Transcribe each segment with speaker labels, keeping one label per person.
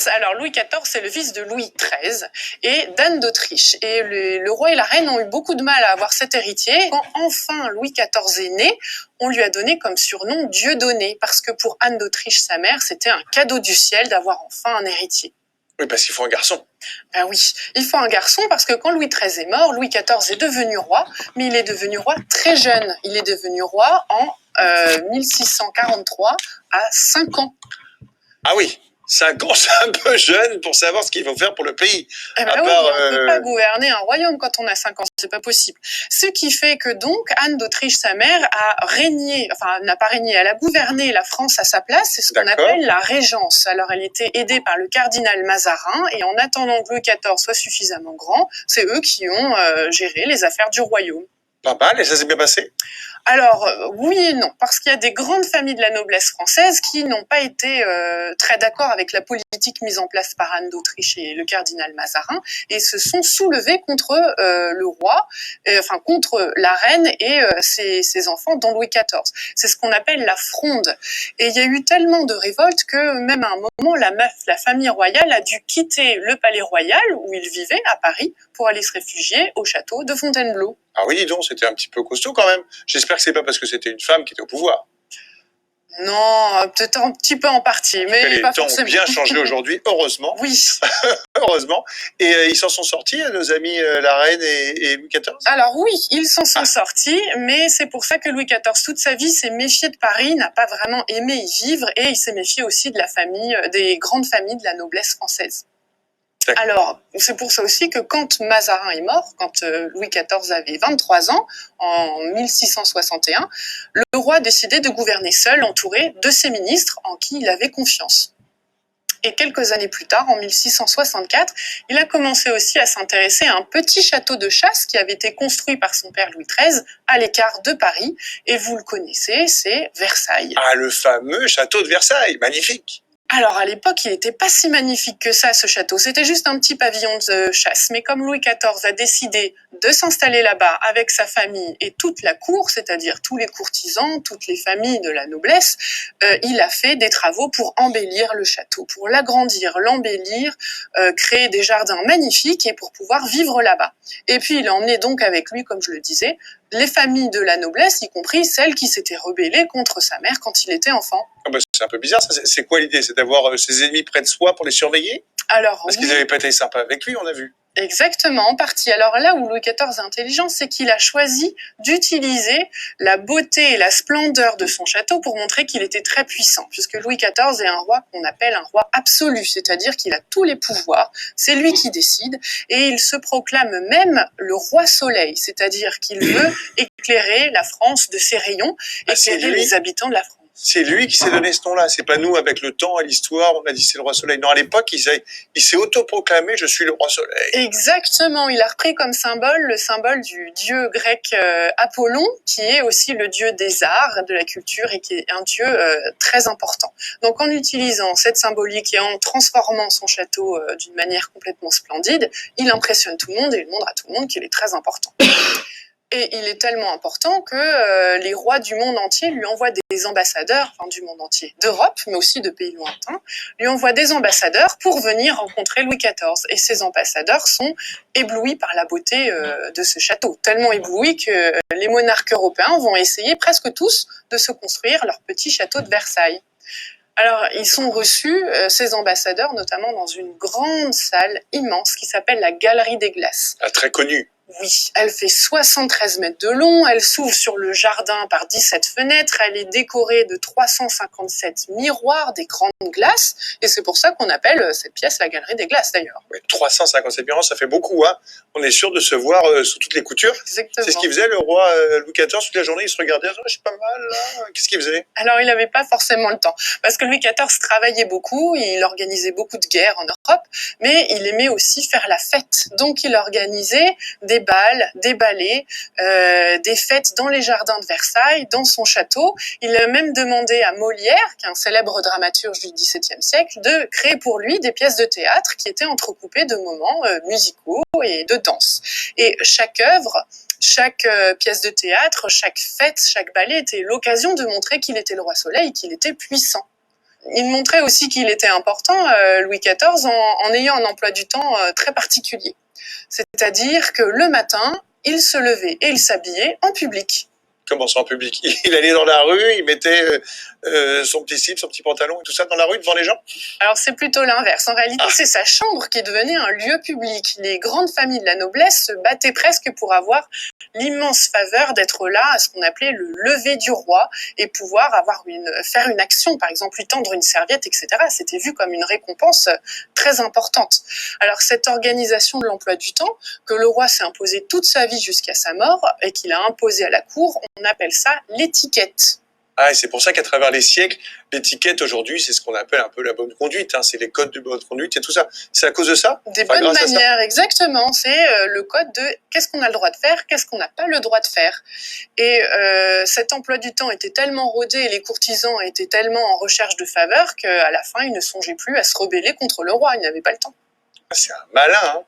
Speaker 1: Alors Louis XIV, c'est le fils de Louis XIII et d'Anne d'Autriche. Et le roi et la reine ont eu beaucoup de mal à avoir cet héritier. Quand enfin Louis XIV est né, on lui a donné comme surnom Dieudonné, parce que pour Anne d'Autriche, sa mère, c'était un cadeau du ciel d'avoir enfin un héritier.
Speaker 2: Oui, parce qu'il faut un garçon.
Speaker 1: Ben oui, il faut un garçon parce que quand Louis XIII est mort, Louis XIV est devenu roi, mais il est devenu roi très jeune. Il est devenu roi en 1643 à 5 ans.
Speaker 2: Ah oui, 5 ans, c'est un peu jeune pour savoir ce qu'il faut faire pour le pays.
Speaker 1: Eh ben oui, on ne peut pas gouverner un royaume quand on a 5 ans, c'est pas possible. Ce qui fait que donc Anne d'Autriche, sa mère, a régné, enfin n'a pas régné, elle a gouverné la France à sa place, c'est ce qu'on appelle la régence. Alors elle était aidée par le cardinal Mazarin et en attendant que Louis XIV soit suffisamment grand, c'est eux qui ont géré les affaires du royaume.
Speaker 2: Pas mal, et ça s'est bien passé?
Speaker 1: Alors, oui et non, parce qu'il y a des grandes familles de la noblesse française qui n'ont pas été très d'accord avec la politique mise en place par Anne d'Autriche et le cardinal Mazarin, et se sont soulevés contre le roi, enfin contre la reine et ses enfants, dont Louis XIV. C'est ce qu'on appelle la fronde. Et il y a eu tellement de révoltes que même à un moment, la famille royale a dû quitter le palais royal, où ils vivaient, à Paris, pour aller se réfugier au château de Fontainebleau.
Speaker 2: Ah oui, dis donc, c'était un petit peu costaud quand même. J'espère que c'est pas parce que c'était une femme qui était au pouvoir.
Speaker 1: Non, peut-être un petit peu en partie, mais
Speaker 2: les
Speaker 1: pas
Speaker 2: temps
Speaker 1: forcément.
Speaker 2: ont bien changé aujourd'hui, heureusement.
Speaker 1: Oui.
Speaker 2: Heureusement. Et ils s'en sont sortis, nos amis la reine et Louis XIV?
Speaker 1: Alors oui, ils s'en sont sortis, mais c'est pour ça que Louis XIV, toute sa vie, s'est méfié de Paris, n'a pas vraiment aimé y vivre, et il s'est méfié aussi de la famille, des grandes familles de la noblesse française. Alors, c'est pour ça aussi que quand Mazarin est mort, quand Louis XIV avait 23 ans, en 1661, le roi a décidé de gouverner seul, entouré de ses ministres en qui il avait confiance. Et quelques années plus tard, en 1664, il a commencé aussi à s'intéresser à un petit château de chasse qui avait été construit par son père Louis XIII à l'écart de Paris. Et vous le connaissez, c'est Versailles.
Speaker 2: Ah, le fameux château de Versailles, magnifique.
Speaker 1: Alors à l'époque, il n'était pas si magnifique que ça, ce château. C'était juste un petit pavillon de chasse. Mais comme Louis XIV a décidé de s'installer là-bas avec sa famille et toute la cour, c'est-à-dire tous les courtisans, toutes les familles de la noblesse, il a fait des travaux pour embellir le château, pour l'agrandir, l'embellir, créer des jardins magnifiques et pour pouvoir vivre là-bas. Et puis il a emmené donc avec lui, comme je le disais, les familles de la noblesse, y compris celles qui s'étaient rebellées contre sa mère quand il était enfant.
Speaker 2: Ah bah, c'est un peu bizarre, ça. C'est quoi l'idée? C'est d'avoir ses ennemis près de soi pour les surveiller?
Speaker 1: Alors,
Speaker 2: Parce qu'ils n'avaient pas été sympas avec lui, on a vu.
Speaker 1: Exactement, en partie. Alors là où Louis XIV est intelligent, c'est qu'il a choisi d'utiliser la beauté et la splendeur de son château pour montrer qu'il était très puissant, puisque Louis XIV est un roi qu'on appelle un roi absolu, c'est-à-dire qu'il a tous les pouvoirs, c'est lui qui décide, et il se proclame même le roi soleil, c'est-à-dire qu'il veut éclairer la France de ses rayons, éclairer les habitants de la France.
Speaker 2: C'est lui qui s'est donné ce nom-là. C'est pas nous, avec le temps et l'histoire, on a dit c'est le roi soleil. Non, à l'époque, il s'est autoproclamé, je suis le roi soleil.
Speaker 1: Exactement. Il a repris comme symbole le symbole du dieu grec Apollon, qui est aussi le dieu des arts, de la culture, et qui est un dieu très important. Donc, en utilisant cette symbolique et en transformant son château d'une manière complètement splendide, il impressionne tout le monde et il montre à tout le monde qu'il est très important. Et il est tellement important que les rois du monde entier lui envoient des ambassadeurs, enfin du monde entier, d'Europe, mais aussi de pays lointains, lui envoient des ambassadeurs pour venir rencontrer Louis XIV. Et ces ambassadeurs sont éblouis par la beauté de ce château, tellement éblouis que les monarques européens vont essayer presque tous de se construire leur petit château de Versailles. Alors, ils sont reçus, ces ambassadeurs, notamment dans une grande salle immense qui s'appelle la Galerie des Glaces.
Speaker 2: Ah, très connue.
Speaker 1: Oui, elle fait 73 mètres de long, elle s'ouvre sur le jardin par 17 fenêtres, elle est décorée de 357 miroirs, des grandes glaces, et c'est pour ça qu'on appelle cette pièce la Galerie des Glaces d'ailleurs.
Speaker 2: Ouais, 357 miroirs, ça fait beaucoup, hein. On est sûr de se voir sous toutes les coutures.
Speaker 1: Exactement.
Speaker 2: C'est ce qu'il faisait, le roi Louis XIV, toute la journée, il se regardait, oh, je suis pas mal, là. Qu'est-ce qu'il faisait?
Speaker 1: Alors, il n'avait pas forcément le temps, parce que Louis XIV travaillait beaucoup, il organisait beaucoup de guerres en Europe, mais il aimait aussi faire la fête. Donc, il organisait des bals, des ballets, des fêtes dans les jardins de Versailles, dans son château. Il a même demandé à Molière, qui est un célèbre dramaturge du XVIIe siècle, de créer pour lui des pièces de théâtre qui étaient entrecoupées de moments musicaux et de danse. Et chaque œuvre, chaque pièce de théâtre, chaque fête, chaque ballet était l'occasion de montrer qu'il était le roi soleil, qu'il était puissant. Il montrait aussi qu'il était important, Louis XIV, en ayant un emploi du temps très particulier. C'est-à-dire que le matin, il se levait et il s'habillait en public.
Speaker 2: Comment ça en public? Il allait dans la rue, il mettait son petit slip, son petit pantalon et tout ça dans la rue devant les gens?
Speaker 1: Alors c'est plutôt l'inverse. En réalité, c'est sa chambre qui devenait un lieu public. Les grandes familles de la noblesse se battaient presque pour avoir l'immense faveur d'être là à ce qu'on appelait le lever du roi et pouvoir faire une action, par exemple lui tendre une serviette, etc. C'était vu comme une récompense très importante. Alors cette organisation de l'emploi du temps que le roi s'est imposé toute sa vie jusqu'à sa mort et qu'il a imposé à la cour, on appelle ça l'étiquette.
Speaker 2: Ah, et c'est pour ça qu'à travers les siècles, l'étiquette aujourd'hui, c'est ce qu'on appelle un peu la bonne conduite, hein, c'est les codes de bonne conduite et tout ça. C'est à cause de ça?
Speaker 1: Des bonnes manières, exactement. C'est le code de qu'est-ce qu'on a le droit de faire, qu'est-ce qu'on n'a pas le droit de faire. Et cet emploi du temps était tellement rodé et les courtisans étaient tellement en recherche de faveur qu'à la fin, ils ne songeaient plus à se rebeller contre le roi. Ils n'avaient pas le temps.
Speaker 2: C'est un malin, hein.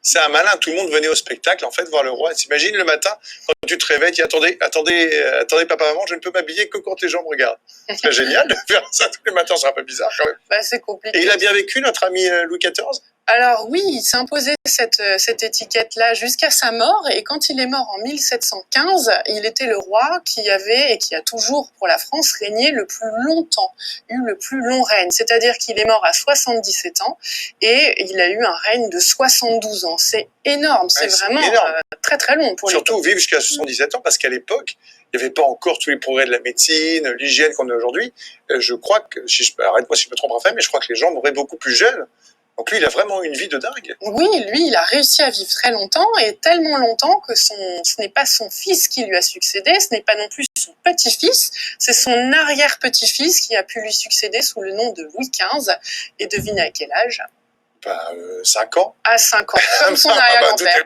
Speaker 2: C'est un malin, tout le monde venait au spectacle, en fait, voir le roi. T'imagines le matin, quand tu te réveilles, tu dis attendez, papa, maman, je ne peux m'habiller que quand les gens me regardent. C'est génial de faire ça tous les matins, c'est un peu bizarre quand même.
Speaker 1: Bah, c'est compliqué.
Speaker 2: Et il a bien vécu, notre ami Louis XIV?
Speaker 1: Alors oui, il s'est imposé cette étiquette-là jusqu'à sa mort, et quand il est mort en 1715, il était le roi qui avait, et qui a toujours pour la France, régné le plus longtemps, eu le plus long règne. C'est-à-dire qu'il est mort à 77 ans, et il a eu un règne de 72 ans. C'est énorme, c'est vraiment énorme. Très très long pour lui.
Speaker 2: Surtout vivre jusqu'à 77 ans, parce qu'à l'époque, il n'y avait pas encore tous les progrès de la médecine, l'hygiène qu'on a aujourd'hui. Je crois que, arrête-moi si je me trompe, Raphaël, mais je crois que les gens mouraient beaucoup plus jeunes. Donc lui, il a vraiment une vie de dingue.
Speaker 1: Oui, lui, il a réussi à vivre très longtemps, et tellement longtemps que ce n'est pas son fils qui lui a succédé, ce n'est pas non plus son petit-fils, c'est son arrière-petit-fils qui a pu lui succéder sous le nom de Louis XV. Et devinez à quel âge?
Speaker 2: 5 ans.
Speaker 1: À 5 ans, comme son arrière-grand-père.